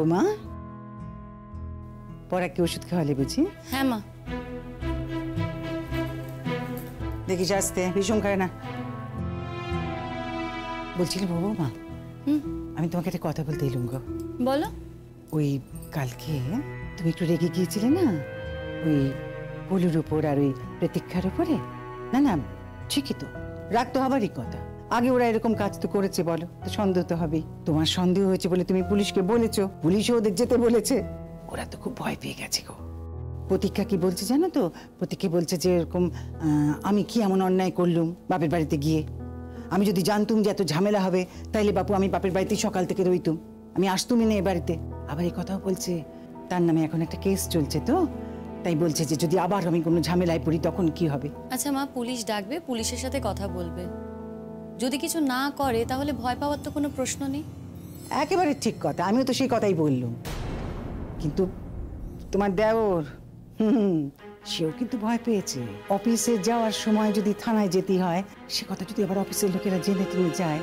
বৌমা, পরে কি ওষুধ খাওয়ালে বুঝি? হ্যাঁ মা। দেখিস আসতে ভীষণ খায় না। বলছিলি বৌমা, আমি তোমাকে একটা কথা বলতে এলুম গো। বলো। ওই কালকে তুমি একটু রেগে গিয়েছিলে না ওই পলুর উপর আর ওই প্রতীক্ষার উপরে? না না ঠিকই তো, রাগ তো হবারই কথা। আগে ওরা এরকম কাজ তো করেছে বলো, তো সন্দেহ তো হবেই। তোমার সন্দেহ হয়েছে বলে তুমি পুলিশকে বলেছো, পুলিশও ওদের যেতে বলেছে। ওরা তো খুব ভয় পেয়ে গেছে গো। প্রতীক্ষা কি বলছে জানো তো? প্রতীক্ষা বলছে যে এরকম আমি কি এমন অন্যায় করলুম বাপের বাড়িতে গিয়ে? আমি যদি জানতুম যে এত ঝামেলা হবে তাইলে বাপু আমি বাপের বাড়িতেই সকাল থেকে রইতুম, আমি আসতুমই না এ বাড়িতে। আবার এই কথাও বলছে তার নামে এখন একটা কেস চলছে, তো তাই বলছে যে যদি আবার আমি কোনো ঝামেলায় পড়ি তখন কি হবে। আচ্ছা মা, পুলিশ ডাকবে, পুলিশের সাথে কথা বলবে। যদি কিছু না করে তাহলে ভয় পাওয়ার তো কোনো প্রশ্ন নেই। একেবারে ঠিক কথা, আমিও তো সেই কথাই বললুম। কিন্তু তোমার দেওর সেও কিন্তু ভয় পেয়েছে। অফিসে যাওয়ার সময় যদি থানায় যেতে হয়, সে কথা যদি আবার অফিসের লোকেরা জেনে টেনে যায়।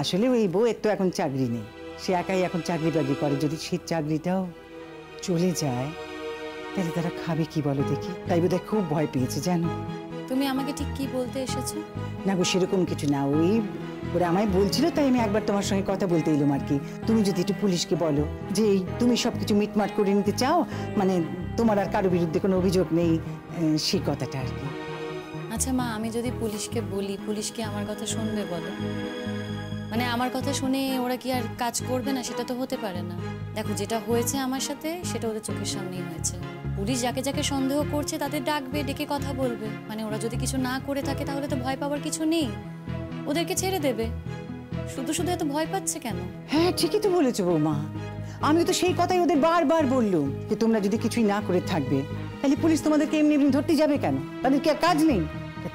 আসলে ওই বউয়ের তো এখন চাকরি নেই, সে একাই এখন চাকরি বাকরি করে। যদি সে চাকরিটাও চলে যায় তাহলে তারা খাবে কি বলো দেখি। তাই বোধহয় খুব ভয় পেয়েছে জানো। তুমি আমাকে ঠিক কি বলতে এসেছো? না গো সেরকম কিছু না, ওই ওরা আমায় বলছিল তাই আমি একবার তোমার সঙ্গে কথা বলতে এলাম আর কি। তুমি যদি একটু পুলিশকে বলো যে তুমি সবকিছু মিটমাট করে নিতে চাও, মানে তোমার আর কারো বিরুদ্ধে কোনো অভিযোগ নেই, সেই কথাটা আর কি। আচ্ছা মা, আমি যদি পুলিশকে বলি, পুলিশ কি আমার কথা শুনবে বলো? মানে আমার কথা শুনে ওরা কি আর কাজ করবে না? সেটা তো হতে পারে না। দেখো, যেটা হয়েছে আমার সাথে সেটা ওদের চোখের সামনেই হয়েছে। পুলিশ যাকে যাকে সন্দেহ করছে তাদের ডাকবে, ডেকে কথা বলবে। মানে ওরা যদি কিছু না করে থাকে তাহলে তো ভয় পাওয়ার কিছু নেই, ওদেরকে ছেড়ে দেবে। শুধু শুধু এত ভয় পাচ্ছে কেন? হ্যাঁ ঠিকই তো বলেছো বৌমা, আমি তো সেই কথাই ওদের বারবার বললুম যে তোমরা যদি কিছুই না করে থাকবে তাহলে পুলিশ তোমাদেরকে এমনি এমনি ধরতে যাবে কেন? তাদের কি আর কাজ নেই?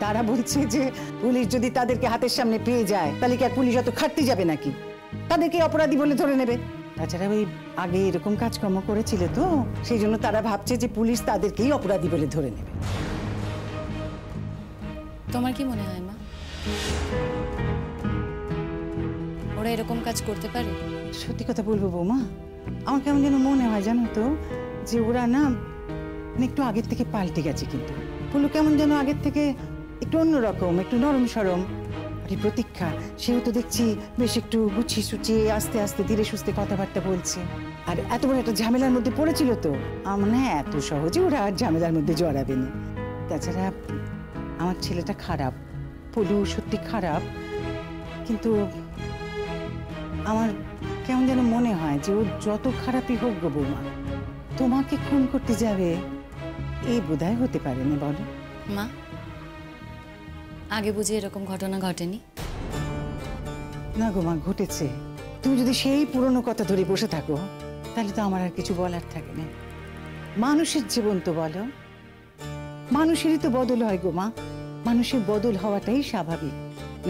তারা বলছে যে পুলিশ যদি তাদেরকে হাতের সামনে পেয়ে যায় তাহলে কি আর পুলিশ অত খাটতে যাবে নাকি? তাদেরকে অপরাধী বলে ধরে নেবে। তাছাড়া ওই আগে এরকম কাজকর্ম করেছিল তো, সেই জন্য তারা ভাবছে যে পুলিশ তাদেরকেই অপরাধী বলে ধরে নেবে। তোমার কি মনে হয় মা, ওরা এরকম কাজ করতে পারে? সত্যি কথা বলবো বৌমা, আমার কেমন যেন মনে হয় জানো তো যে ওরা না একটু আগের থেকে পাল্টে গেছে। কিন্তু বললো কেমন যেন আগের থেকে একটু অন্যরকম, একটু নরম সরম। আরে প্রতীক্ষা, সেও তো দেখছি বেশ একটু গুছিয়ে সুচিয়ে আস্তে আস্তে ধীরে সুস্থে কথাবার্তা বলছে। আর এত বড় একটা ঝামেলার মধ্যে পড়েছিল তো, মানে এত সহজে ওরা আর ঝামেলার মধ্যে জড়াবে না। তাছাড়া আমার ছেলেটা খারাপ, পলু সত্যি খারাপ, কিন্তু আমার কেমন যেন মনে হয় যে ও যত খারাপই হোক গো বৌমা, তোমাকে খুন করতে যাবে এই বোধহয় হতে পারে না বলো মা। আগে বুঝি এরকম ঘটনা ঘটেনি? না গো মা, ঘটেছে। তুমি যদি সেই পুরনো কথা ধরে বসে থাকো তাহলে তো আমার আর কিছু বলার থাকে না। মানুষের জীবন তো বলো, মানুষেরই তো বদল হয় গো মা, মানুষের বদল হওয়াটাই স্বাভাবিক।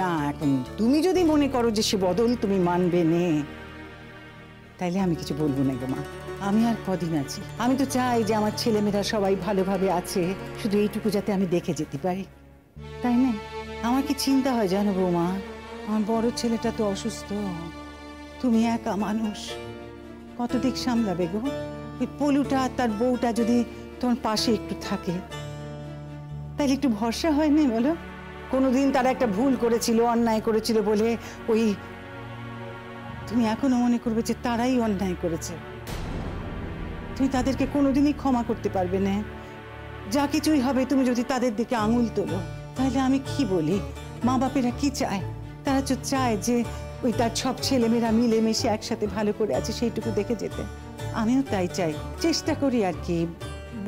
না এখন তুমি যদি মনে করো যে সে বদল তুমি মানবে নে, তাইলে আমি কিছু বলবো না গো মা। আমি আর কদিন আছি, আমি তো চাই যে আমার ছেলেমেয়েরা সবাই ভালোভাবে আছে, শুধু এইটুকু যাতে আমি দেখে যেতে পারি, তাই না? আমার কি চিন্তা হয় জানো বৌমা, আমার বড় ছেলেটা তো অসুস্থ, তুমি একা মানুষ, কত দিক সামলাবে গো? ওই পলুটা তার বউটা যদি তোমার পাশে একটু থাকে তাইলে একটু ভরসা হয় না বলো? কোনোদিন তারা একটা ভুল করেছিল, অন্যায় করেছিল বলে ওই তুমি এখনো মনে করবে যে তারাই অন্যায় করেছে? তুমি তাদেরকে কোনোদিনই ক্ষমা করতে পারবে না। যা কিছুই হবে তুমি যদি তাদের দিকে আঙুল তোলো, তাহলে আমি কি বলি? মা বাপেরা কি চায়? তারা তো চায় যে ওই তার সব ছেলেমেয়েরা মিলেমিশে একসাথে ভালো করে আছে, সেইটুকু দেখে যেতে। আমিও তাই চাই, চেষ্টা করি আর কি।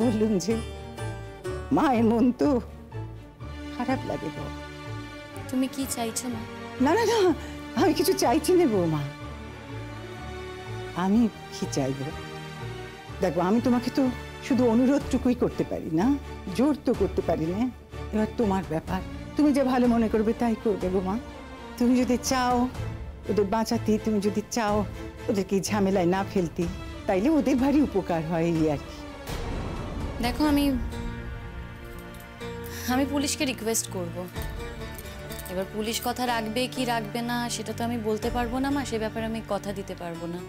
বললুম যে মায়ের মন তো খারাপ লাগে গো। তুমি কি চাইছো মা? না না না, আমি কিছু চাইছি না বৌমা। আমি কি চাইব? দেখো আমি তোমাকে তো শুধু অনুরোধটুকুই করতে পারি না, জোর তো করতে পারি না। এবার তোমার ব্যাপার, তুমি যে ভালো মনে করবে তাই করবে গো মা। তুমি যদি চাও ওদের বাঁচাতে, তুমি যদি চাও ওদেরকে ঝামেলায় না ফেলতে, তাইলে ওদের ভারী উপকার হয় এই আর কি। দেখো, আমি পুলিশকে রিকোয়েস্ট করব। এবার পুলিশ কথা রাখবে কি রাখবে না সেটা তো আমি বলতে পারবো না মা, সে ব্যাপারে আমি কথা দিতে পারবো না।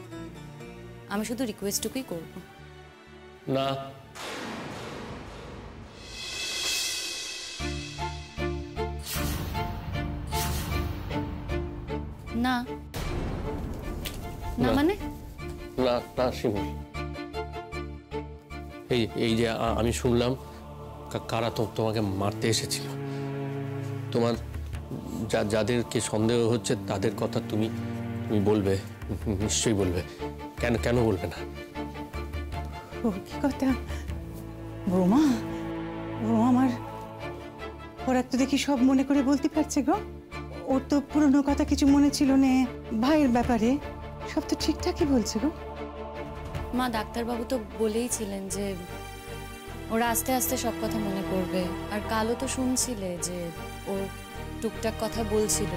আমি শুধু রিকোয়েস্টটুকুই করব। না, না না মানে না না শিমুল, এই এই যে আমি শুনলাম কারা তোমাকে মারতে এসেছিল, তোমার যাদেরকে সন্দেহ হচ্ছে তাদের কথা তুমি তুমি বলবে, নিশ্চয়ই বলবে। কেন কেন বলবে না? ও কি কথা বৌমা, আমার ওরা তো দেখি সব মনে করে বলতে পারছে গো। ওর তো পুরনো কথা কিছু মনে ছিল না, ভাইয়ের ব্যাপারে সব তো ঠিকঠাকই বলছে গো। মা, ডাক্তারবাবু তো বলেইছিলেন যে ওরা আস্তে আস্তে সব কথা মনে করবে। আর কালও তো শুনছিলে যে ও টুকটাক কথা বলছিল।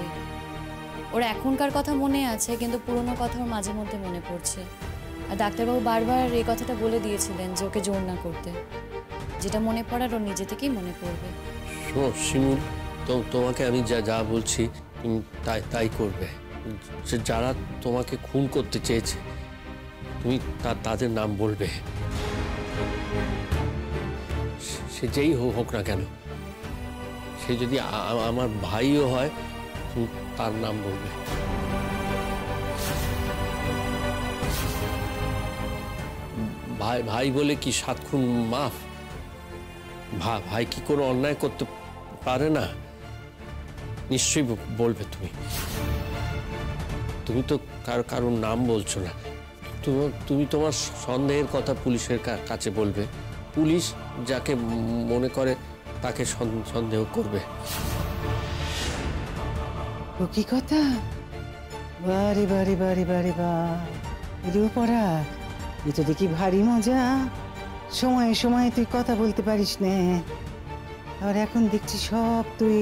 ওর এখনকার কথা মনে আছে, কিন্তু পুরনো কথা ওর মাঝে মধ্যে মনে পড়ছে। আর ডাক্তারবাবু বারবার এই কথাটা বলে দিয়েছিলেন যে ওকে জোর না করতে, যেটা মনে পড়ার ওর নিজে থেকেই মনে পড়বে। শোনো শিমুল, তোমাকে আমি যা যা বলছি তুমি তাই তাই করবে। যারা তোমাকে খুন করতে চেয়েছে তুমি তাদের নাম বলবে, সে যেই হোক না কেন। সে যদি আমার ভাইও হয় তুমি তার নাম বলবে। ভাই ভাই বলে কি 7 খুন মাফ? ভাই কি কোনো অন্যায় করতে পারে না? নিশ্চয়ই বলবে তুমি। তুমি তো কারোর নাম বলছো না। তুমি তোমার সন্দেহের কথা পুলিশের কাছে বলবে। পুলিশ যাকে মনে করে তাকে সন্দেহ করবে। ও কি কথা, বারে বারে বারে বারে বা এদিও পড়া, এ তো দেখি ভারী মজা। সময়ে সময়ে তুই কথা বলতে পারিস না, আর এখন দেখছি সব তুই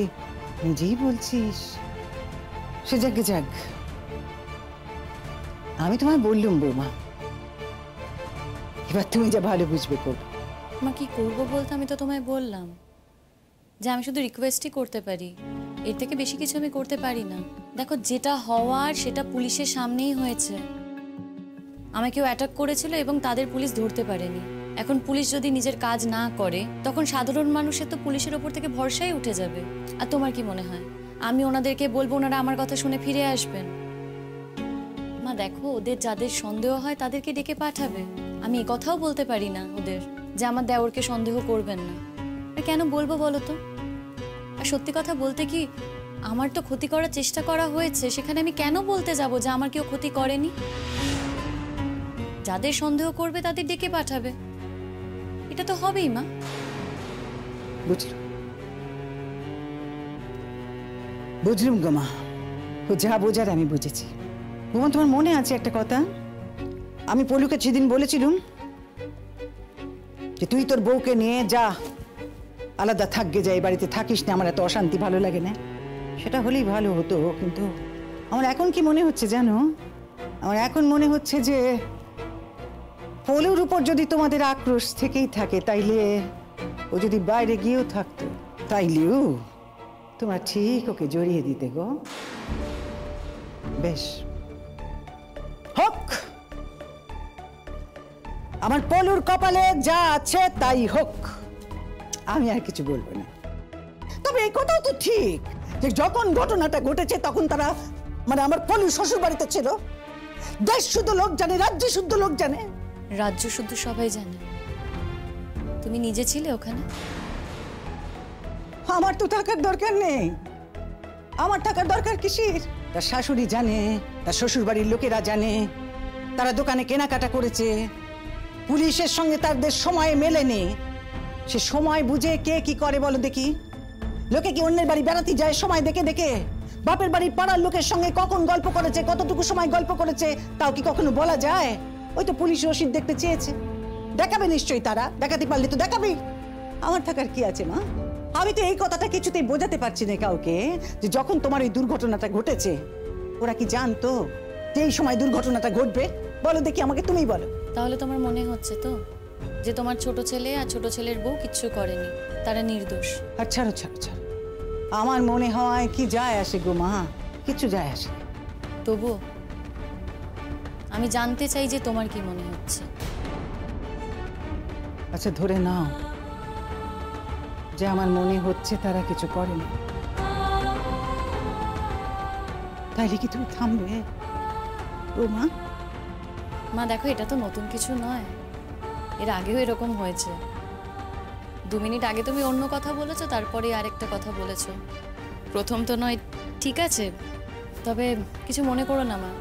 নিজেই বলছিস। সে যাকে যাক, আমি তোমায় বললুম বৌমা, এবার তুমি যা ভালো বুঝবে করবে। মা, কি করবো বলতে আমি তো তোমায় বললাম যে আমি শুধু রিকোয়েস্টই করতে পারি, এর থেকে বেশি কিছু আমি করতে পারি না। দেখো, যেটা হওয়ার সেটা পুলিশের সামনেই হয়েছে। আমাকে কেউ অ্যাটাক করেছিল এবং তাদের পুলিশ ধরতে পারেনি। এখন পুলিশ যদি নিজের কাজ না করে তখন সাধারণ মানুষের তো পুলিশের ওপর থেকে ভরসাই উঠে যাবে। আর তোমার কি মনে হয় আমি ওনাদেরকে বলবো ওনারা আমার কথা শুনে ফিরে আসবেন? মা দেখো, ওদের যাদের সন্দেহ হয় তাদেরকে ডেকে পাঠাবে। আমি এ কথাও বলতে পারি না ওদের যে আমার দেওরকে সন্দেহ করবেন না। আর কেন বলবো বলো তো? আর সত্যি কথা বলতে কি, আমার তো ক্ষতি করার চেষ্টা করা হয়েছে, সেখানে আমি কেন বলতে যাব যে আমার কেউ ক্ষতি করেনি? যাদের সন্দেহ করবে তাদের ডেকে পাঠাবে, এটা তো হবেই মা। বুঝলুম বুঝলুম গো মা, ও যা বোঝার আমি বুঝেছি। বোমা, তোমার মনে আছে একটা কথা আমি পলুকে সেদিন বলেছিলুম যে তুই তোর বউকে নিয়ে যা, আলাদা থাকবে, যা, এই বাড়িতে থাকিস না, আমার এত অশান্তি ভালো লাগে না। সেটা হলেই ভালো হতো, কিন্তু আমার এখন কি মনে হচ্ছে জানো? আমার এখন মনে হচ্ছে যে পলুর উপর যদি তোমাদের আক্রোশ থেকেই থাকে, তাইলে ও যদি বাইরে গিয়েও থাকতো, তাইলেও তোমরা ঠিক ওকে জড়িয়ে দিতে গো। বেশ হোক, আমার পলুর কপালে যা আছে তাই হোক, আমি আর কিছু বলবো না। তবে এই কথাও তো ঠিক যে যখন ঘটনাটা ঘটেছে তখন তারা, মানে আমার পলু শ্বশুর বাড়িতে ছিল। দেশ শুদ্ধ লোক জানে, রাজ্য শুদ্ধ লোক জানে। রাজ্য শুদ্ধ সবাই জানে, তুমি নিজে ছিলে ওখানে। আমার তো থাকার দরকার নেই, আমার থাকার দরকার কিসের? তার শাশুড়ি জানে, তার শ্বশুর বাড়ির লোকেরা জানে, তারা দোকানে কেনাকাটা করেছে, পুলিশের সঙ্গে তাদের সময় মেলেনি। সে সময় বুঝে কে কি করে বলো দেখি? লোকে কি অন্যের বাড়ি বেড়াতে যায় সময় দেখে দেখে? বাপের বাড়ির পাড়ার লোকের সঙ্গে কখন গল্প করেছে, কতটুকু সময় গল্প করেছে, তাও কি কখনো বলা যায়? ওই তো পুলিশ রসিদ দেখতে চেয়েছে, দেখাবে নিশ্চয়ই, তারা দেখাতে পারলে তো দেখাবেই। আমার থাকার কি আছে মা? আমি তো এই কথাটা কিছুতেই বোঝাতে পারছি না কাউকে যে যখন তোমার ওই দুর্ঘটনাটা ঘটেছে ওরা কি জানতো যে এই সময় দুর্ঘটনাটা ঘটবে? বলো দেখি আমাকে, তুমিই বলো। তাহলে তোমার মনে হচ্ছে তো যে তোমার ছোট ছেলে আর ছোট ছেলের বউ কিচ্ছু করেনি, তারা নির্দোষ? আর ছাড়ো ছাড়ো ছাড়ো, আমার মনে হয় কি যায় আসে গো মা, কিছু যায় আসে। তবু আমি জানতে চাই যে তোমার কি মনে হচ্ছে। আচ্ছা ধরে নাও যে আমার মনে হচ্ছে তারা কিছু করেনি, তাইলে কি তুমি থামবে ও মা? মা দেখো, এটা তো নতুন কিছু নয়, এর আগেও এরকম হয়েছে। 2 মিনিট আগে তুমি অন্য কথা বলেছো, তারপরে আরেকটা কথা বলেছো। প্রথম তো নয়, ঠিক আছে, তবে কিছু মনে করো না মা,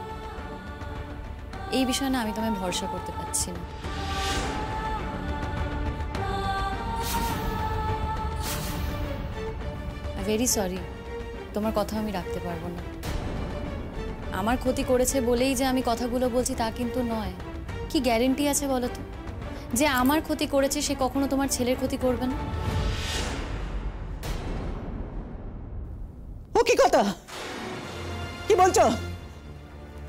এই বিষয়ে না আমি তোমায় ভরসা করতে পারছি না। ভেরি সরি, তোমার কথা আমি রাখতে পারবো না। আমার ক্ষতি করেছে বলেই যে আমি কথাগুলো বলছি তা কিন্তু নয়। কি গ্যারেন্টি আছে বলো তো যে আমার ক্ষতি করেছে সে কখনো তোমার ছেলের ক্ষতি করবে না? ও কি কথা, কি বলছো?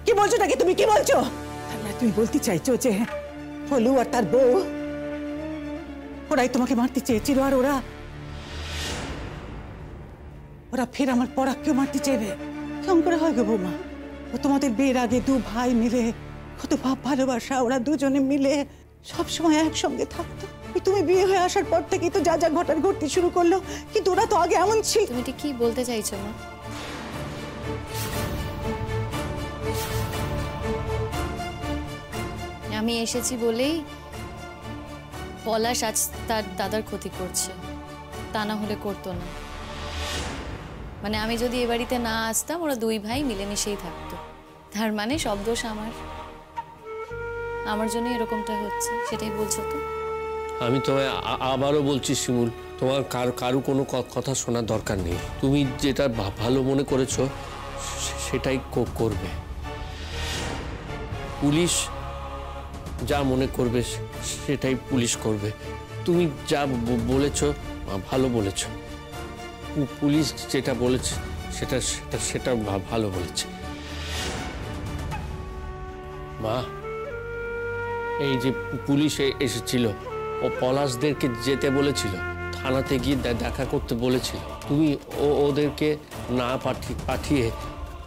কি বলছো নাকি তুমি, কি বলছো? তুমি বলতে চাইছো যে ফলু আর তার বউ ওরাই তোমাকে মারতে চেয়েছিল, আর ওরা ফের আমার পরাগকেও মারতে চাইবে? কেমন করে হয় গো বৌমা? ও তোমাদের বিয়ের আগে 2 ভাই মিলে কত ভাব ভালোবাসা, ওরা দুজনে মিলে সবসময় একসঙ্গে থাকতো। তুমি বিয়ে হয়ে আসার পর থেকে তো যা যা ঘটার ঘটতে শুরু করলো, কিন্তু ওরা তো আগে এমন ছিল। তুমি ঠিক কি বলতে চাইছো মা? আমি এসেছি বলেই পলাশ আজ তার দাদার ক্ষতি করছে, তা না হলে করতো না। মানে আমি যদি এ বাড়িতে না আসতাম ওরা 2 ভাই মিলেমিশেই থাকতো, তার মানে সব দোষ আমার জন্য এরকমটা হচ্ছে, সেটাই বলছো তো? আমি তোমায় আবারও বলছি শিমুল, তোমার কারো কোনো কথা শোনার দরকার নেই। তুমি যেটা ভালো মনে করেছো সেটাই করবে। পুলিশ যা মনে করবে সেটাই পুলিশ করবে। তুমি যা বলেছো ভালো বলেছো, পুলিশ যেটা বলেছে সেটা ভালো বলেছে। মা, এই যে পুলিশ এসেছিল, ও পলাশদেরকে যেতে বলেছিল, থানাতে গিয়ে দেখা করতে বলেছিল। তুমি ওদেরকে না পাঠিয়ে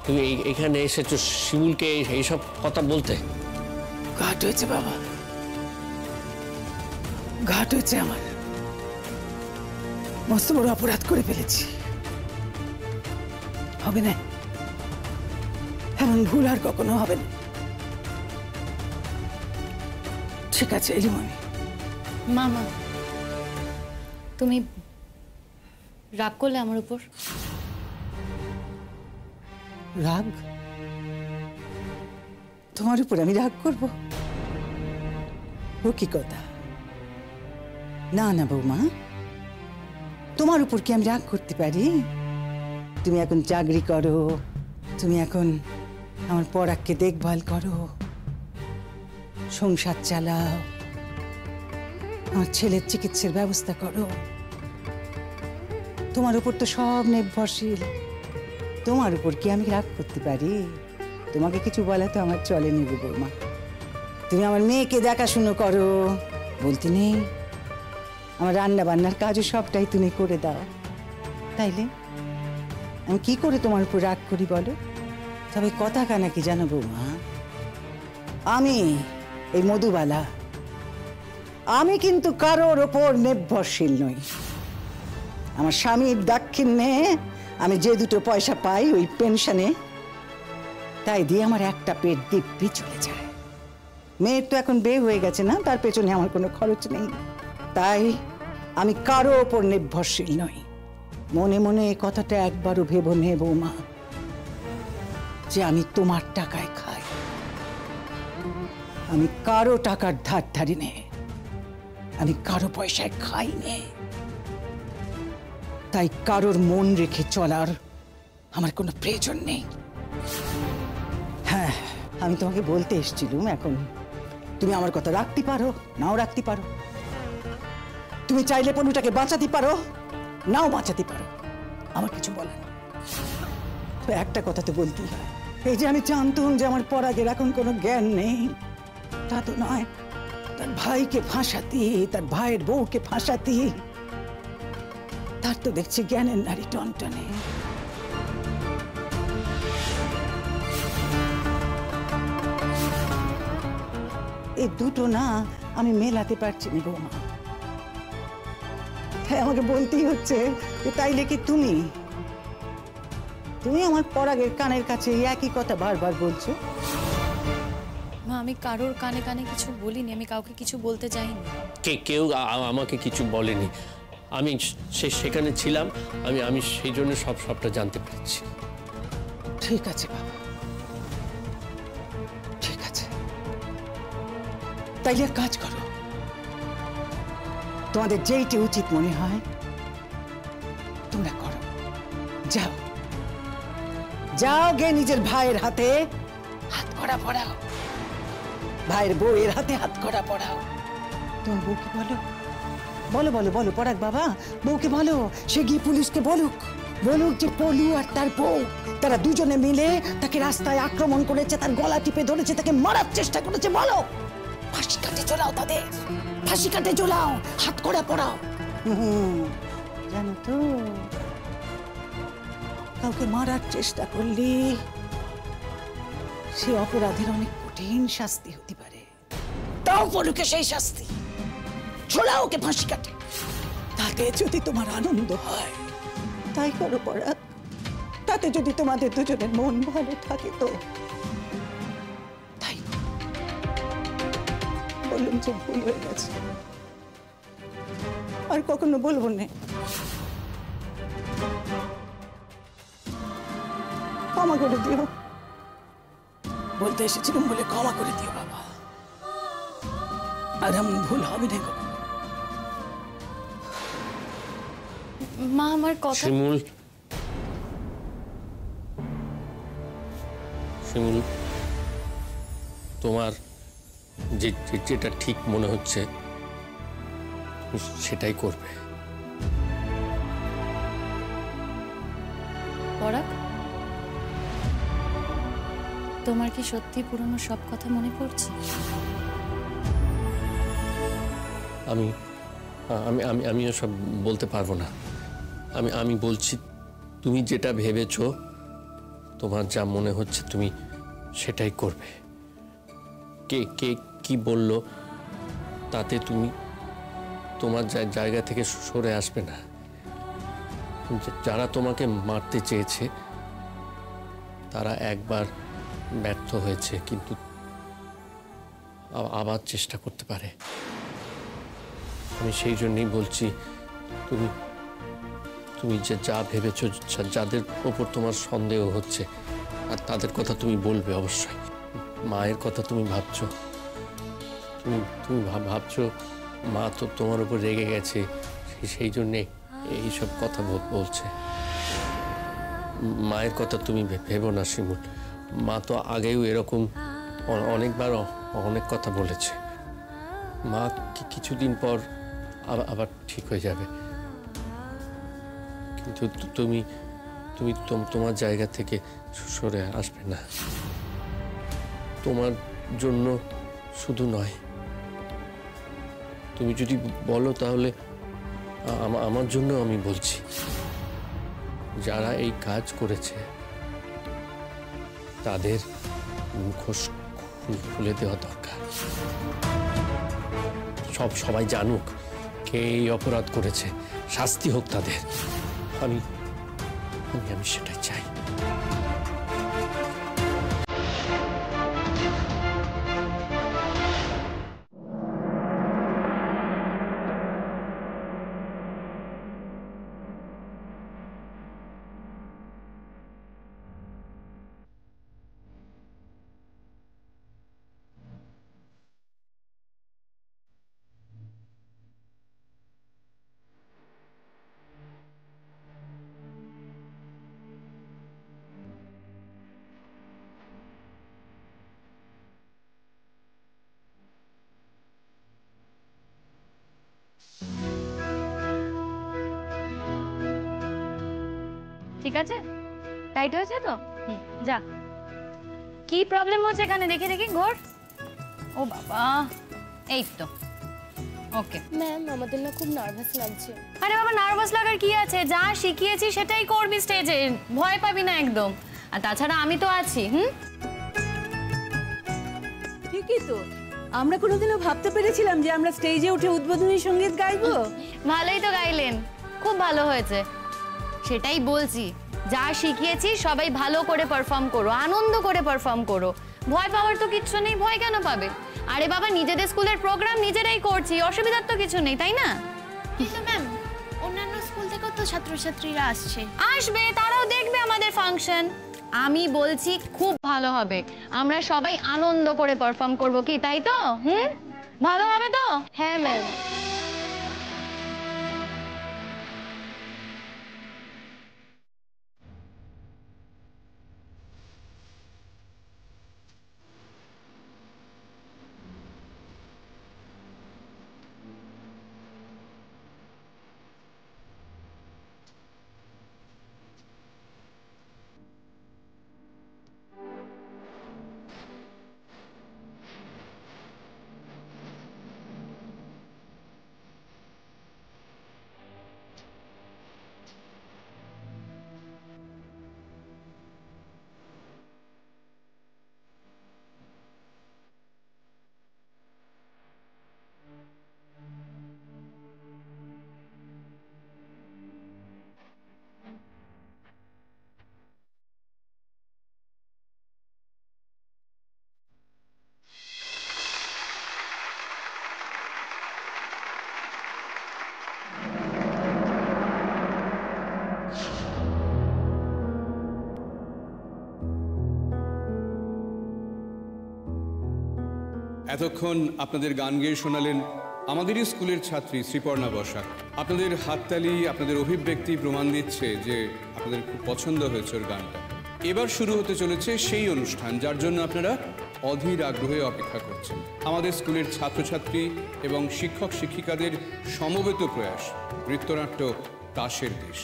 তুমি এখানে এসেছো শিমুলকে এইসব কথা বলতে। ঘাট হয়েছে বাবা, ঘাট হয়েছে আমার। মস্ত বড় অপরাধ করে ফেলেছি, হবে না, এমন ভুল আর কখনো হবে না। ঠিক আছে এলিম আমি। মা, তুমি রাগ করলে আমার উপর? রাগ? তোমার উপর আমি রাগ করব? ও কি কথা? না না বৌমা, তোমার উপর কি আমি রাগ করতে পারি? তুমি এখন চাকরি করো, তুমি এখন আমার পরাগকে দেখভাল করো, সংসার চালাও, আমার ছেলের চিকিৎসার ব্যবস্থা করো। তোমার উপর তো সব নির্ভরশীল, তোমার উপর কি আমি রাগ করতে পারি? তোমাকে কিছু বলা তো আমার চলে নেবে বৌমা। তুমি আমার মেয়েকে দেখাশুনো করো, বলতে নেই, আমার রান্না বান্নার কাজও সবটাই তুমি করে দাও, তাইলে আমি কি করে তোমার উপর রাগ করি বলো? তবে কথা কানা কি জানো বৌমা, আমি এই মধুবালা, আমি কিন্তু কারোর ওপর নির্ভরশীল নই। আমার স্বামীর দাক্ষিণ্যে আমি যে 2 পয়সা পাই ওই পেনশনে, তাই দিয়ে আমার একটা পেট দিব্যি চলে যায়। মেয়ের তো এখন বিয়ে হয়ে গেছে না, তার পেছনে আমার কোনো খরচ নেই, তাই আমি কারো ওপর নির্ভরশীল নই। মনে মনে এই কথাটা একবারও ভেবো নে বৌমা, যে আমি তোমার টাকায় খাই, আমি কারো টাকার ধার ধারি নে, আমি কারো পয়সায় খাই নে, তাই কারোর মন রেখে চলার আমার কোনো প্রয়োজন নেই। হ্যাঁ, আমি তোমাকে বলতে এসেছিলুম, এখন তুমি আমার কথা রাখতে পারো, নাও রাখতে পারো। তুমি চাইলে পনুটাকে বাঁচাতে পারো, নাও বাঁচাতে পারো, আমার কিছু বলার নেই। তো একটা কথা তো বলতেই হয়, এই যে আমি জানতাম যে আমার পরাগের এখন কোনো জ্ঞান নেই, তা তো নয়। তার ভাইকে ফাঁসাতি, তার ভাইয়ের বউকে ফাঁসাতি, তার তো দেখছি জ্ঞানের নারী টনটনে। এই দুটো না আমি মেলাতে পারছি না বৌমা। তাই আমাকে বলতেই হচ্ছে যে তাইলে কি তুমি আমার পরাগের কানের কাছে এই একই কথা বারবার বলছো। মা আমি কারোর কানে কানে কিছু বলিনি, আমি কাউকে কিছু বলতে চাইনি। কেউ আমাকে কিছু বলেনি। আমি সেখানে ছিলাম, আমি সেই জন্য সবটা জানতে পেরেছি। ঠিক আছে বাবা, ঠিক আছে। তাইলে এক কাজ করো, তোমাদের যেইটি উচিত মনে হয় তোমরা করো। যাও যাও গে নিজের ভাইয়ের হাতে হাত কড়া পড়াও, ভাইয়ের বউয়ের হাতে হাত কড়া পড়াও। তোমার বউকে বলো, বলো বলো বলো পরাগ বাবা, বউকে বলো সে গিয়ে পুলিশকে বলুক যে পলু আর তার বউ তারা দুজনে মিলে তাকে রাস্তায় আক্রমণ করেছে, তার গলা টিপে ধরেছে, তাকে মারার চেষ্টা করেছে। বলো, ফাঁসি কাটে ঝোলাও তাদের, ফাঁসি কাটে ঝোলাও, হাত কড়া পড়াও। জানো তো, কাউকে মারার চেষ্টা করলে সে অপরাধের অনেক কঠিন শাস্তি হতে পারে। তাও পলুকে সেই শাস্তি, ঝোলাও ওকে ফাঁসি কাটে। তাতে যদি তোমার আনন্দ হয় তাই করো পরাগ, তাতে যদি তোমাদের দুজনের মন ভালো থাকে তো তাই। বললাম যে ভুল হয়ে গেছে, আর কখনো বলবো না। ক্ষমা করে দিও, বলতে এসেছিলাম বলে ক্ষমা করে দিও বাবা, আর এমন ভুল হবে না কখনো। মা আমার কথা। শিমুল, তোমার যেটা ঠিক মনে হচ্ছে সেটাই করবে। পরাগ, তোমার কি সত্যি পুরনো সব কথা মনে পড়ছে? আমিও সব বলতে পারবো না। আমি বলছি, তুমি যেটা ভেবেছো, তোমার যা মনে হচ্ছে তুমি সেটাই করবে। কে কি বললো তাতে তুমি তোমার জায়গা থেকে সরে আসবে না। যারা তোমাকে মারতে চেয়েছে তারা একবার ব্যর্থ হয়েছে, কিন্তু আবার চেষ্টা করতে পারে। আমি সেই জন্যই বলছি, তুমি যা ভেবেছো, যাদের ওপর তোমার সন্দেহ হচ্ছে, আর তাদের কথা তুমি বলবে অবশ্যই। মায়ের কথা তুমি ভাবছো, তুমি ভাবছো মা তো তোমার উপর রেগে গেছে, সেই জন্যে এইসব কথা বলছে। মায়ের কথা তুমি ভেবো না শিমুল। মা তো আগেও এরকম অনেকবার অনেক কথা বলেছে। মা কিছুদিন পর আবার ঠিক হয়ে যাবে, কিন্তু তুমি তোমার জায়গা থেকে সরে আসবে না। তোমার জন্য শুধু নয়, তুমি যদি বলো তাহলে আমার জন্য আমি বলছি, যারা এই কাজ করেছে তাদের মুখোশ খুলে দেওয়া দরকার। সবাই জানুক কে এই অপরাধ করেছে, শাস্তি হোক তাদের। আমি সেটাই চাই। ঠিক আছে, টাইট হয়েছে তো? যা, কি প্রবলেম হচ্ছে এখানে দেখে দেখি ঘোর। ও বাবা, এই তো ওকে। ম্যাম আমাদের না খুব নার্ভাস লাগছে। আরে বাবা, নার্ভাস লাগার কি আছে, যা শিখিয়েছি সেটাই করবি স্টেজে, ভয় পাবি না একদম। আর তাছাড়া আমি তো আছি। ঠিকই তো, আমরা কোনোদিনও ভাবতে পেরেছিলাম যে আমরা স্টেজে উঠে উদ্বোধনী সঙ্গীত গাইবো? ভালোই তো গাইলেন, খুব ভালো হয়েছে। সেটাই বলছি, যা শিখিয়েছি সবাই ভালো করে পারফর্ম করো, আনন্দ করে পারফর্ম করো। ভয় পাওয়ার তো কিচ্ছু নেই, ভয় কেন পাবে? আরে বাবা, নিজেদের স্কুলের প্রোগ্রাম নিজেরাই করছি, অসুবিধার তো কিছু নেই, তাই না? কিন্তু ম্যাম, অন্যান্য স্কুল থেকেও তো ছাত্রছাত্রীরা আসছে। আসবে, তারাও দেখবে আমাদের ফাংশন। আমি বলছি খুব ভালো হবে, আমরা সবাই আনন্দ করে পারফর্ম করব, কি তাই তো? ভালো হবে তো? হ্যাঁ ম্যাম। এতক্ষণ আপনাদের গান গেয়ে শোনালেন আমাদেরই স্কুলের ছাত্রী শ্রীপর্ণা বসাক। আপনাদের হাততালি, আপনাদের অভিব্যক্তি প্রমাণ দিচ্ছে যে আপনাদের খুব পছন্দ হয়েছে ওর গানটা। এবার শুরু হতে চলেছে সেই অনুষ্ঠান যার জন্য আপনারা অধীর আগ্রহে অপেক্ষা করছেন। আমাদের স্কুলের ছাত্রছাত্রী এবং শিক্ষক শিক্ষিকাদের সমবেত প্রয়াস, নৃত্যনাট্য তাসের দেশ।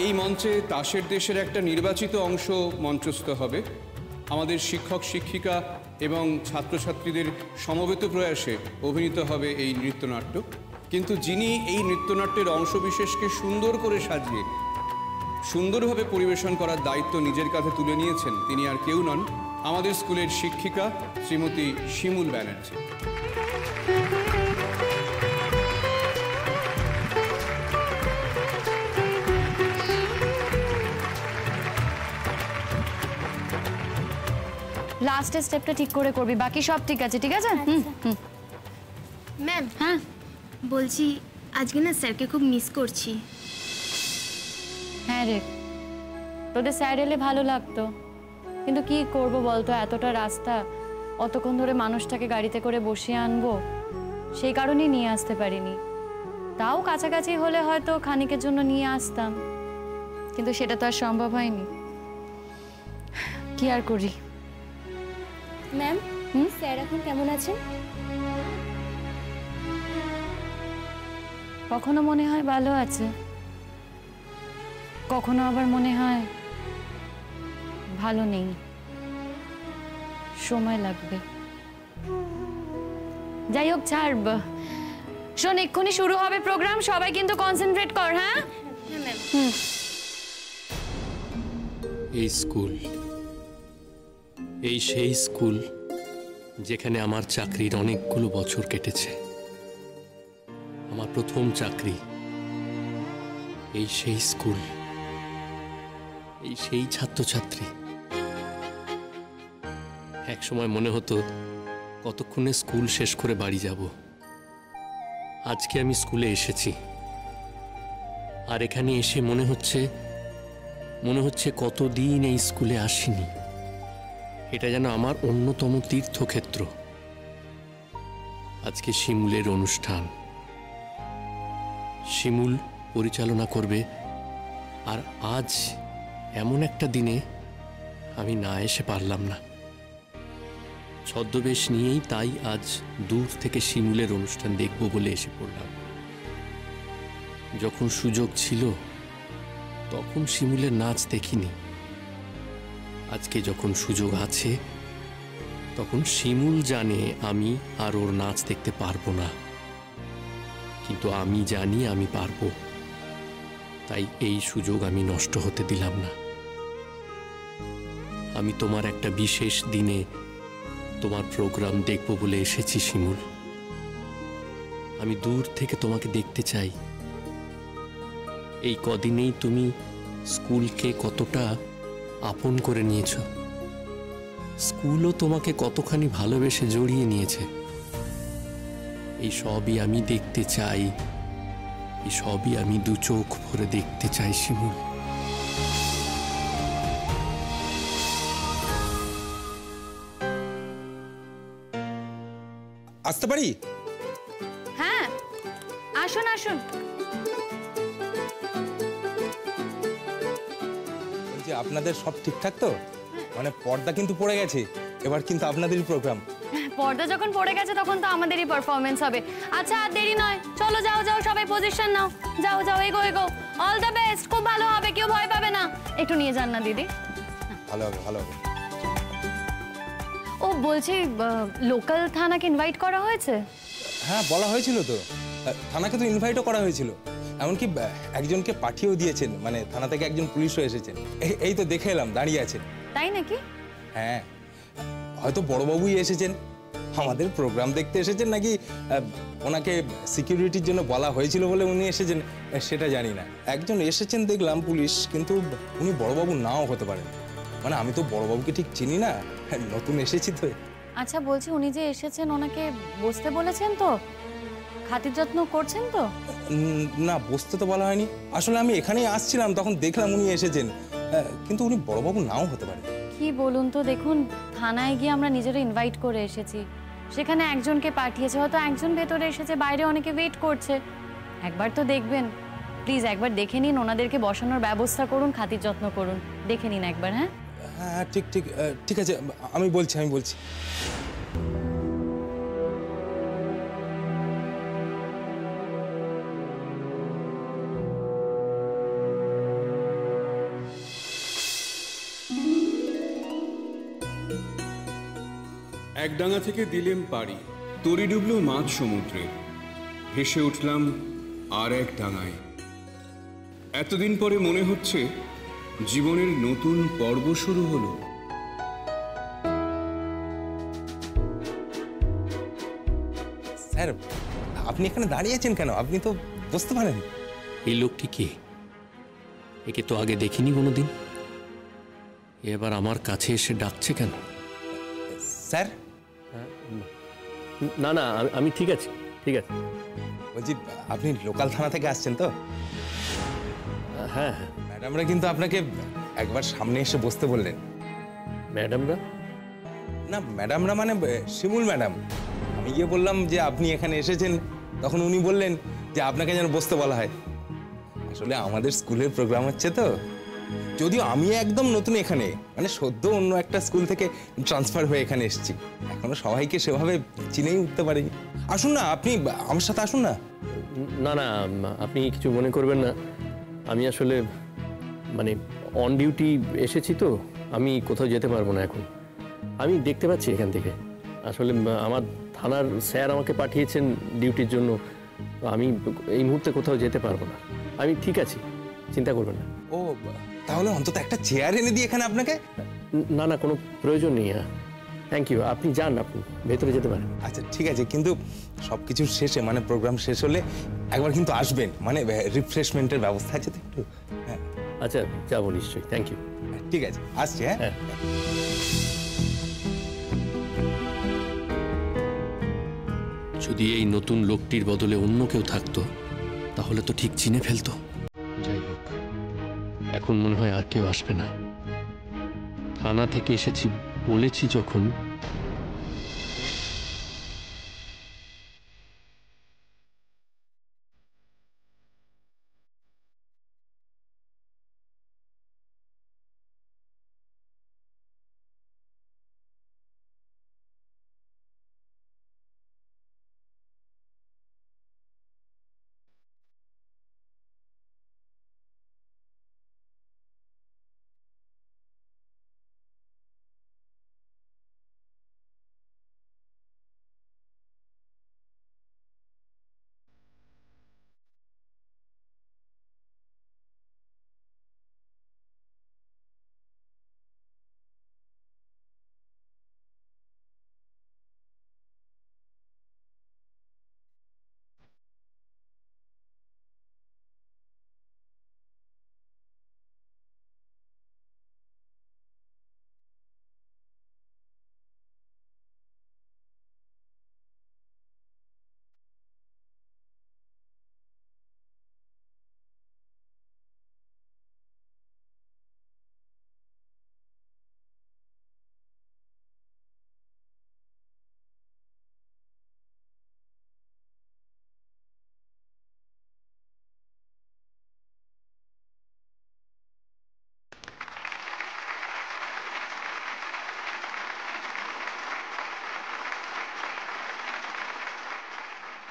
এই মঞ্চে তাসের দেশের একটা নির্বাচিত অংশ মঞ্চস্থ হবে। আমাদের শিক্ষক শিক্ষিকা এবং ছাত্রছাত্রীদের সমবেত প্রয়াসে অভিনীত হবে এই নৃত্যনাট্য। কিন্তু যিনি এই নৃত্যনাট্যের অংশবিশেষকে সুন্দর করে সাজিয়ে সুন্দরভাবে পরিবেশন করার দায়িত্ব নিজের কাঁধে তুলে নিয়েছেন, তিনি আর কেউ নন, আমাদের স্কুলের শিক্ষিকা শ্রীমতী শিমুল ব্যানার্জি। লাস্টের স্টেপটা ঠিক করে করবি, বাকি সব ঠিক আছে, ঠিক আছে? ম্যাম, হ্যাঁ বলছি আজকে না স্যারকে খুব মিস করছি। হ্যাঁ রে, তোদের স্যার এলে ভালো লাগতো, কিন্তু কি করব বলতো, এতটা রাস্তা, অতক্ষণ ধরে মানুষটাকে গাড়িতে করে বসিয়ে আনবো, সেই কারণেই নিয়ে আসতে পারিনি। তাও কাছাকাছি হলে হয়তো খানিকের জন্য নিয়ে আসতাম, কিন্তু সেটা তো আর সম্ভব হয়নি। কি আর করি। ম্যাম, স্যার এখন কেমন আছেন? কখনো মনে হয় ভালো আছে, কখনো আবার মনে হয় ভালো নেই, সময় লাগবে। যাই হোক, ছাড়। শোন, এক্ষুনি শুরু হবে প্রোগ্রাম, সবাই কিন্তু কনসেন্ট্রেট কর। হ্যাঁ ম্যাম। এই স্কুল, এই সেই স্কুল যেখানে আমার চাকরির অনেকগুলো বছর কেটেছে। আমার প্রথম চাকরি, এই সেই স্কুল, এই সেই ছাত্রছাত্রী। এক সময় মনে হতো কতক্ষণে স্কুল শেষ করে বাড়ি যাব। আজকে আমি স্কুলে এসেছি, আর এখানে এসে মনে হচ্ছে কতদিন এই স্কুলে আসিনি। এটা যেন আমার অন্যতম তীর্থক্ষেত্র। আজকে শিমুলের অনুষ্ঠান, শিমুল পরিচালনা করবে, আর আজ এমন একটা দিনে আমি না এসে পারলাম না। ছদ্মবেশ নিয়েই তাই আজ দূর থেকে শিমুলের অনুষ্ঠান দেখব বলে এসে পড়লাম। যখন সুযোগ ছিল তখন শিমুলের নাচ দেখিনি। আজকে যখন সুযোগ আছে তখন শিমুল জানে আমি আর ওর নাচ দেখতে পারবো না, কিন্তু আমি জানি আমি পারবো। তাই এই সুযোগ আমি নষ্ট হতে দিলাম না। আমি তোমার একটা বিশেষ দিনে তোমার প্রোগ্রাম দেখব বলে এসেছি শিমুল। আমি দূর থেকে তোমাকে দেখতে চাই। এই কদিনেই তুমি স্কুলকে কতটা আপন করে নিয়েছ, স্কুলও তোমাকে কতখানি ভালোবেসে জড়িয়ে নিয়েছে। এই সবই আমি দেখতে চাই, এই সবই আমি দু চোখ ভরে দেখতে চাই শিমুল। আসতে পারি? হ্যাঁ, আসুন আসুন। বলছি আপনাদের সব ঠিকঠাক তো? মানে পর্দা কিন্তু পড়ে গেছে, এবার কিন্তু আপনাদেরই প্রোগ্রাম। পর্দা যখন পড়ে গেছে তখন তো আমাদেরই পারফরমেন্স হবে। আচ্ছা আর দেরি নয়, চলো যাও যাও, সবাই পজিশন নাও, যাও যাও, এগো এগো, অল দ্য বেস্ট, খুব ভালো হবে, কেউ ভয় পাবে না। একটু নিয়ে যান না দিদি। ভালো হবে, ভালো হবে। ও বলছি, লোকাল থানাকে ইনভাইট করা হয়েছে? হ্যাঁ, বলা হয়েছিল তো, থানাকে তো ইনভাইটও করা হয়েছিল, এমনকি একজনকে পাঠিয়েও দিয়েছেন, মানে থানা থেকে একজন পুলিশও এসেছেন। এই তো দেখে এলাম, দাঁড়িয়ে আছেন। তাই নাকি? হ্যাঁ, হয়তো বড়বাবুই এসেছেন, আমাদের প্রোগ্রাম দেখতে এসেছেন, নাকি ওনাকে সিকিউরিটির জন্য বলা হয়েছিল বলে উনি এসেছেন সেটা জানি না। একজন এসেছেন দেখলাম পুলিশ, কিন্তু উনি বড়বাবু নাও হতে পারেন। মানে আমি তো বড়বাবুকে ঠিক চিনি না, নতুন এসেছি তো। আচ্ছা বলছি, উনি যে এসেছেন ওনাকে বসতে বলেছেন তো? খাতির যত্ন করছেন তো? না, বসতে তো বলা হয়নি। আসলে আমি এখানেই আসছিলাম, তখন দেখলাম উনি এসেছেন, কিন্তু উনি বড়বাবু নাও হতে পারেন। কি বলুন তো, দেখুন থানায় গিয়ে আমরা নিজেরা ইনভাইট করে এসেছি, সেখানে একজনকে পাঠিয়েছে, হয়তো একজন ভেতরে এসেছে, বাইরে অনেকে ওয়েট করছে। একবার তো দেখবেন, প্লিজ একবার দেখে নিন, ওনাদেরকে বসানোর ব্যবস্থা করুন, খাতির যত্ন করুন, দেখে নিন একবার। হ্যাঁ হ্যাঁ, ঠিক ঠিক ঠিক আছে, আমি বলছি। একডাঙ্গা থেকে দিলেম পাড়ি, তরি ডুবলো মাঝ সমুদ্রে, ভেসে উঠলাম আর এক ডাঙায়। এতদিন পরে মনে হচ্ছে জীবনের নতুন পর্ব শুরু হলো। স্যার, আপনি এখানে দাঁড়িয়ে আছেন কেন? আপনি তো বসতে পারেন। এই লোকটি কে? একে তো আগে দেখিনি কোনোদিন, এবার আমার কাছে এসে ডাকছে কেন? স্যার, না না, আমি ঠিক আছি, ঠিক আছে। বলছি, আপনি লোকাল থানা থেকে আসছেন তো? হ্যাঁ হ্যাঁ। ম্যাডামরা কিন্তু আপনাকে একবার সামনে এসে বসতে বললেন। ম্যাডামরা? না, ম্যাডামরা মানে শিমুল ম্যাডাম। আমি গিয়ে বললাম যে আপনি এখানে এসেছেন, তখন উনি বললেন যে আপনাকে যেন বসতে বলা হয়। আসলে আমাদের স্কুলের প্রোগ্রাম হচ্ছে তো, যদিও আমি একদম নতুন এখানে, মানে সদ্য অন্য একটা স্কুল থেকে ট্রান্সফার হয়ে এখানে এসেছি, এখনো সবাইকে সেভাবে চিনেই উঠতে পারিনি। আসুন না, আপনি আমার সাথে আসুন না। না না, আপনি কিছু মনে করবেন না, আমি আসলে মানে অন ডিউটি এসেছি তো, আমি কোথাও যেতে পারবো না এখন। আমি দেখতে পাচ্ছি এখান থেকে, আসলে আমার থানার স্যার আমাকে পাঠিয়েছেন ডিউটির জন্য, আমি এই মুহূর্তে কোথাও যেতে পারবো না। আমি ঠিক আছি, চিন্তা করবেন না। ও, তাহলে অন্তত একটা চেয়ার এনে দিই এখানে আপনাকে। না না, কোনো প্রয়োজন নেই। থ্যাংক ইউ, আপনি যান, আপনি ভেতরে যেতে পারেন। আচ্ছা ঠিক আছে, কিন্তু সবকিছু শেষে, মানে প্রোগ্রাম শেষ হলে একবার কিন্তু আসবেন, মানে রিফ্রেশমেন্টের ব্যবস্থা আছে তো একটু। হ্যাঁ আচ্ছা, যাবো নিশ্চয়ই, থ্যাংক ইউ। ঠিক আছে, আসছি। হ্যাঁ, হ্যাঁ। যদি এই নতুন লোকটির বদলে অন্য কেউ থাকতো তাহলে তো ঠিক চিনে ফেলতো। যাই হোক, এখন মনে হয় আর কেউ আসবে না। থানা থেকে এসেছি বলেছি যখন,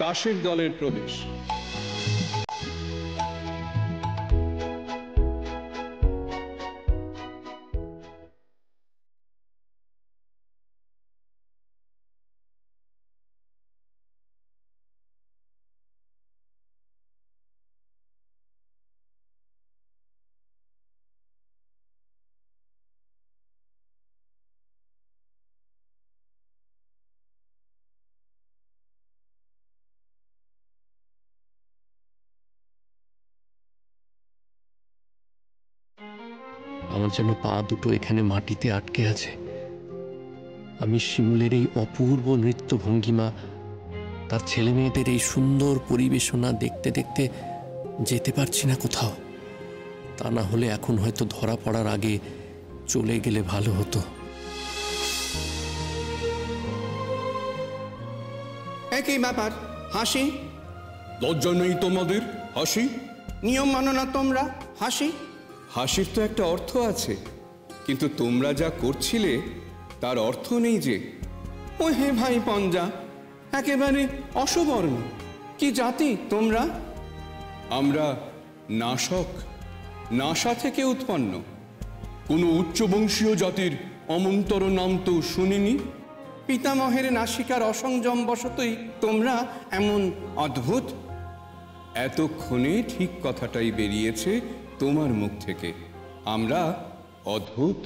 তাসের দলের প্রবেশ। আমার যেন পা দুটো এখানে মাটিতে আটকে আছে। আমি শিমুলের এই অপূর্ব নৃত্য ভঙ্গিমা, তার ছেলে মেয়েদের এই সুন্দর পরিবেশনা দেখতে দেখতে যেতে পারছি না কোথাও। তা না হলে এখন হয়তো ধরা পড়ার আগে চলে গেলে ভালো হতো। একই ব্যাপার, হাসি। লজ্জা নেই তোমাদের? হাসি নিয়ম মানো না তোমরা? হাসি, হাসির তো একটা অর্থ আছে, কিন্তু তোমরা যা করছিলে তার অর্থ নেই যে। ও হে ভাই পঞ্জা, একেবারে অসবর্ণ। কি জাতি তোমরা? আমরা নাশক, নাসা থেকে উৎপন্ন। কোনো উচ্চবংশীয় জাতির অমন্তর নাম তো শুনিনি। পিতামহের নাসিকার অসংযম বশতই তোমরা এমন অদ্ভুত। এতক্ষণে ঠিক কথাটাই বেরিয়েছে তোমার মুখ থেকে, আমরা অদ্ভুত।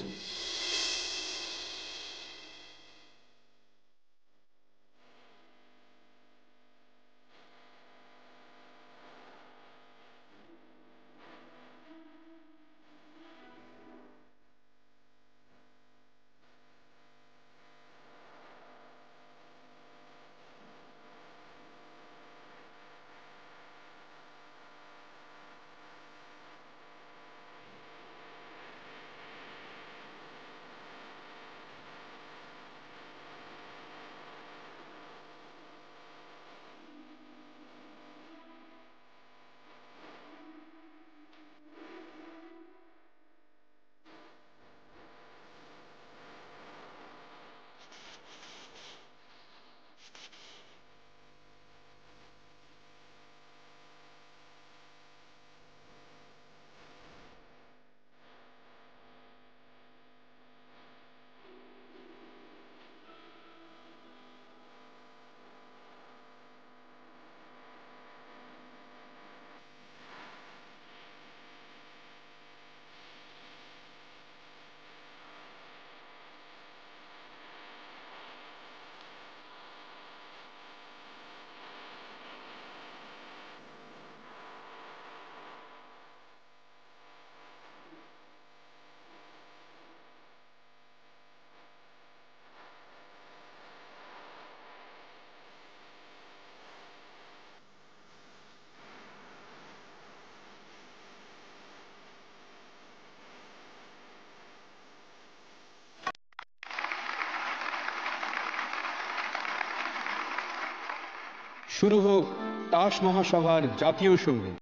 শুরু হোক তাস মহাসভার জাতীয় সঙ্গীত।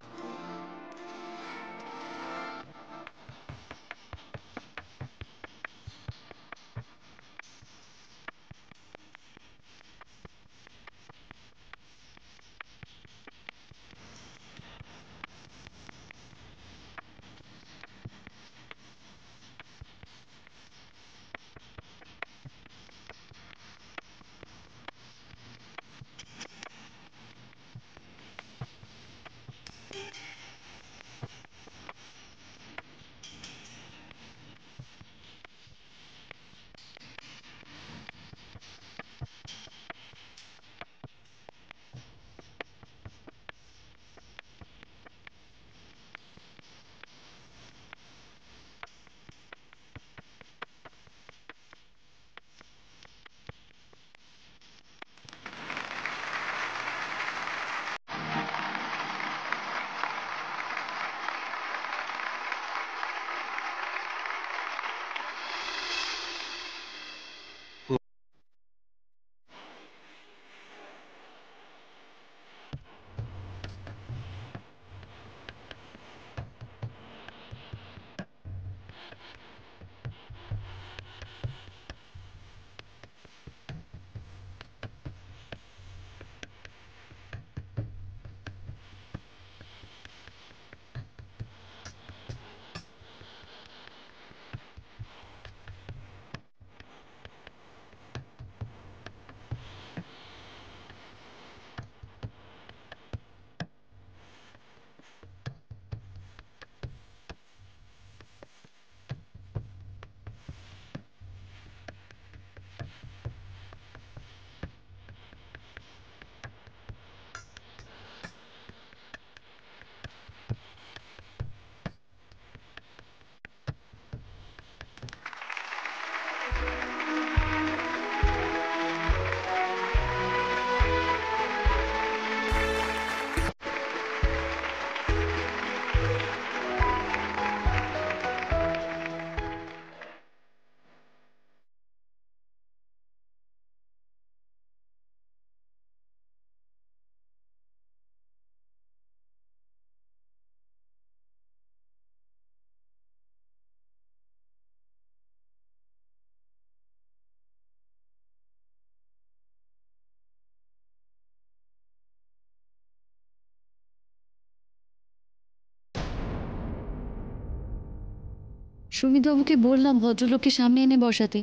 সুমিতবাবুকে বললাম ভদ্রলোককে সামনে এনে বসাতে,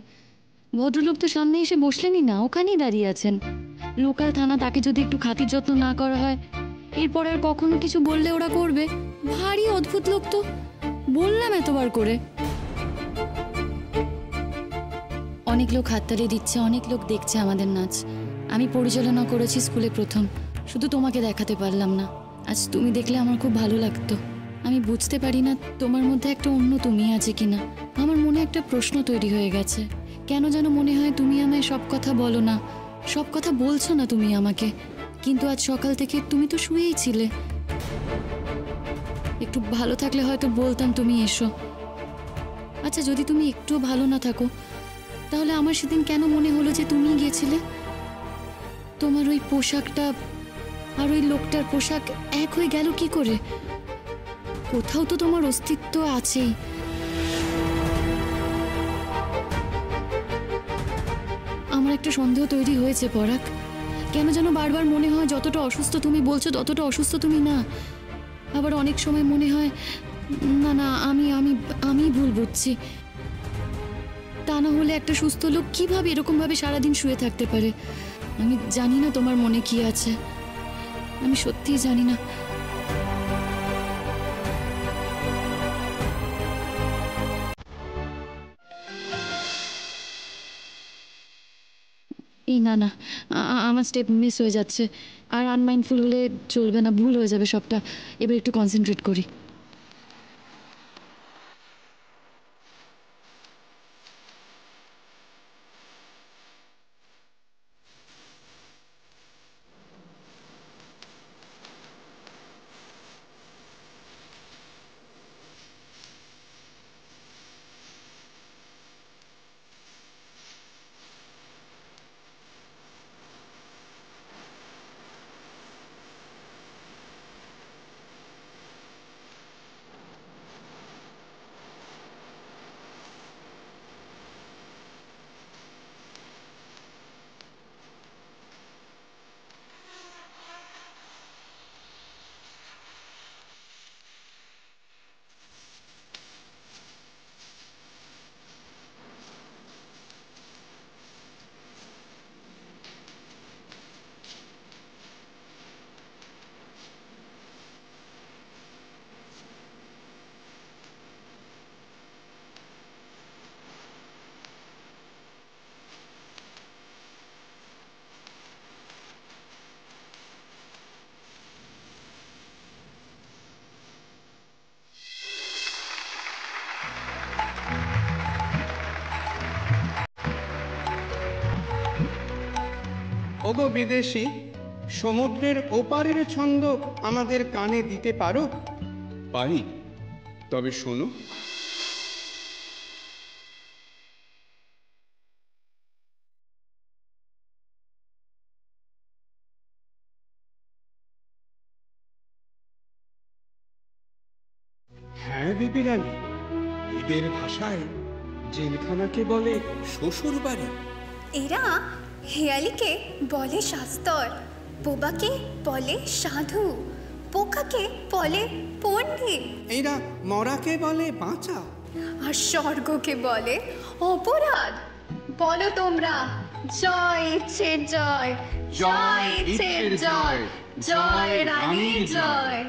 ভদ্রলোক তো সামনে এসে বসলেনই না, ওখানেই দাঁড়িয়ে আছেন। লোকাল থানা, তাকে যদি একটু খাতির যত্ন না করা হয়, এরপর আর কখনো কিছু বললে ওরা করবে। ভারী অদ্ভুত লোক তো, বললাম এতবার করে। অনেক লোক হাততালি দিচ্ছে, অনেক লোক দেখছে আমাদের নাচ। আমি পরিচালনা করেছি স্কুলে প্রথম, শুধু তোমাকে দেখাতে পারলাম না। আজ তুমি দেখলে আমার খুব ভালো লাগতো। আমি বুঝতে পারি না তোমার মধ্যে একটা অন্য তুমি আছে কিনা। আমার মনে একটা প্রশ্ন তৈরি হয়ে গেছে। কেন যেন মনে হয় তুমি আমায় সব কথা বলো না, সব কথা বলছো না তুমি আমাকে। কিন্তু আজ সকাল থেকে তুমি তো শুয়েই ছিলে। একটু ভালো থাকলে হয়তো বলতাম তুমি এসো। আচ্ছা, যদি তুমি একটু ভালো না থাকো, তাহলে আমার সেদিন কেন মনে হলো যে তুমি গিয়েছিলে? তোমার ওই পোশাকটা আর ওই লোকটার পোশাক এক হয়ে গেল কি করে? কোথাও তো তোমার অস্তিত্ব আছেই। আমার একটা সন্দেহ তৈরি হয়েছে পরাগ। কেন যেন বারবার মনে হয় যতটা অসুস্থ তুমি বলছো ততটা অসুস্থ তুমি না। আবার অনেক সময় মনে হয় না না, আমি আমি আমি ভুল বুঝছি। তা না হলে একটা সুস্থ লোক কিভাবে এরকম ভাবে সারাদিন শুয়ে থাকতে পারে? আমি জানি না তোমার মনে কি আছে, আমি সত্যিই জানি না। এই না না, আমার স্টেপ মিস হয়ে যাচ্ছে। আর আনমাইন্ডফুল হলে চলবে না, ভুল হয়ে যাবে সবটা। এবার একটু কনসেন্ট্রেট করি। ওগো বিদেশি, সমুদ্রের ওপারের ছন্দ আমাদের কানে দিতে পারো? পারি, তবে শোনো। হ্যাঁ বিবি রানী, এদের ভাষায় জেলখানাকে বলে শ্বশুর বাড়ি। এরা হেয়ালিকে বলে শাস্তর, বোবাকে বলে সাধু, পোকাকে বলে পণ্ডিত, এরা মরাকে বলে বাঁচা, আর স্বর্গকে বলে অপরাধ। বলো তোমরা, জয় ইচ্ছের জয়, জয় ইচ্ছের জয়, জয় রানীর জয়।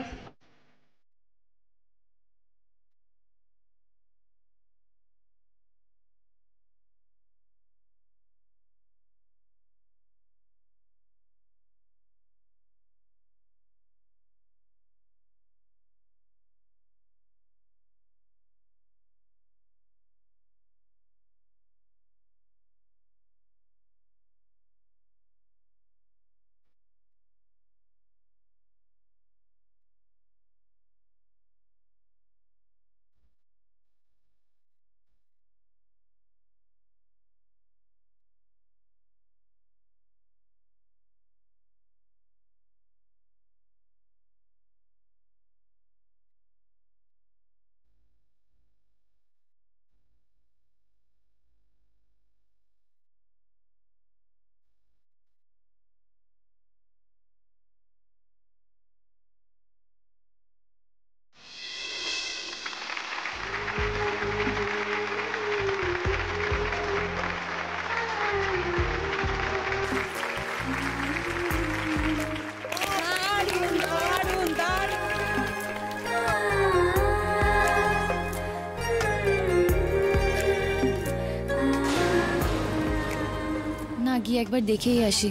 একবার দেখেই আসি।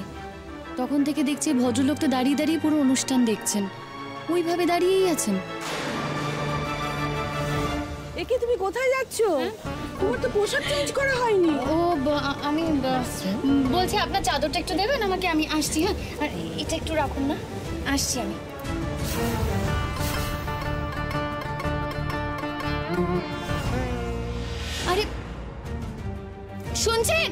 তখন থেকে দেখছি ভদ্রলোকটা দাঁড়িয়ে দাঁড়িয়ে পুরো অনুষ্ঠান দেখছেন, ওইভাবে দাঁড়িয়েই আছেন। একে তুমি কোথায় যাচ্ছো? তোমার তো পোশাক চেঞ্জ করা হয়নি। ও আমি বলছি আপনার চাদরটা একটু দেবেন আমাকে, আমি আসছি। হ্যাঁ, আর এটা একটু রাখুন না, আসছি আমি। আরে শুনছেন?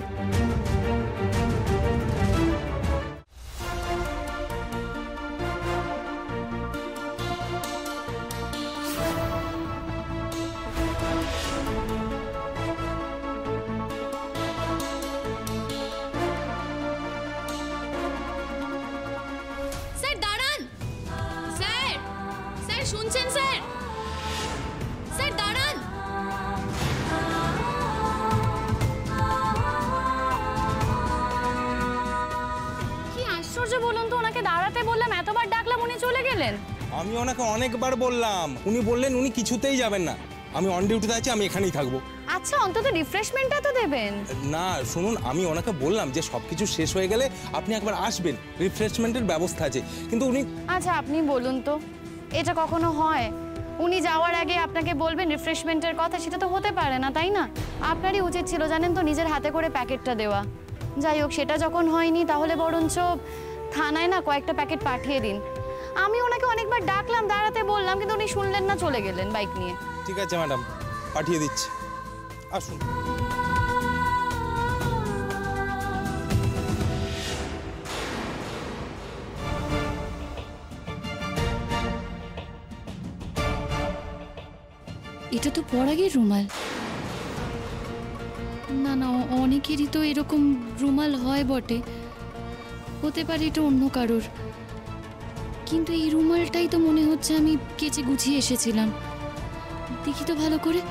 স্যার দাঁড়ান, স্যার, স্যার শুনছেন স্যার? স্যার দাঁড়ান। কি আশ্চর্য বলুন তো, ওনাকে দাঁড়াতে বললাম, এতবার ডাকলাম, উনি চলে গেলেন। আমি ওনাকে অনেকবার বললাম, উনি বললেন উনি কিছুতেই যাবেন না। আমি অন ডিউটিতে আছি, আমি এখানেই থাকবো। আচ্ছা অন্তত রিফ্রেশমেন্টটা তো দেবেন। না শুনুন, আমি ওনাকে বললাম যে সবকিছু শেষ হয়ে গেলে আপনি একবার আসবেন, রিফ্রেশমেন্টের ব্যবস্থা আছে, কিন্তু উনি। আচ্ছা আপনি বলুন তো, এটা কখনো হয়? উনি যাওয়ার আগে আপনাকে বলবেন রিফ্রেশমেন্টের কথা? সেটা তো হতে পারে না, তাই না? আপনারই উচিত ছিল জানেন তো নিজের হাতে করে প্যাকেটটা দেওয়া। যাই হোক, সেটা যখন হয়নি তাহলে বরঞ্চ থানায় না কয়েকটা প্যাকেট পাঠিয়ে দিন। আমি ওনাকে অনেকবার ডাকলাম, দাঁড়াতে বললাম, কিন্তু উনি শুনলেন না, চলে গেলেন বাইক নিয়ে। ঠিক আছে ম্যাডাম, পাঠিয়ে দিচ্ছি, আসুন। এটা তো পরাগের রুমাল। না না, অনেকেরই তো এরকম রুমাল হয় বটে, হতে পারে এটা অন্য কারোর। কিন্তু এই রুমালটাই তো মনে হচ্ছে আমি কেচে গুছিয়ে এসেছিলাম। দেখি তো ভালো করে।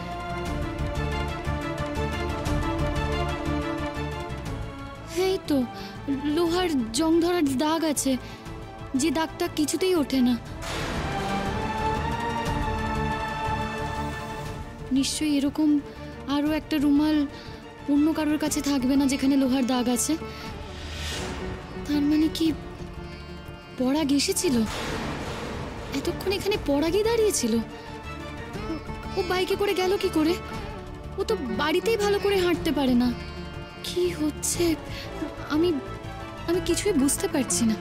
এই তো লোহার জং ধরার দাগ আছে, যে দাগটা কিছুতেই ওঠে না। নিশ্চয়ই এরকম আরও একটা রুমাল অন্য কারোর কাছে থাকবে না যেখানে লোহার দাগ আছে। তার মানে কি পরাগ এসেছিল? এতক্ষণ এখানে পরাগই দাঁড়িয়েছিল। ও বাইকে করে গেল কি করে? ও তো বাড়িতেই ভালো করে হাঁটতে পারে না। কি হচ্ছে আমি কিছুই বুঝতে পারছি না।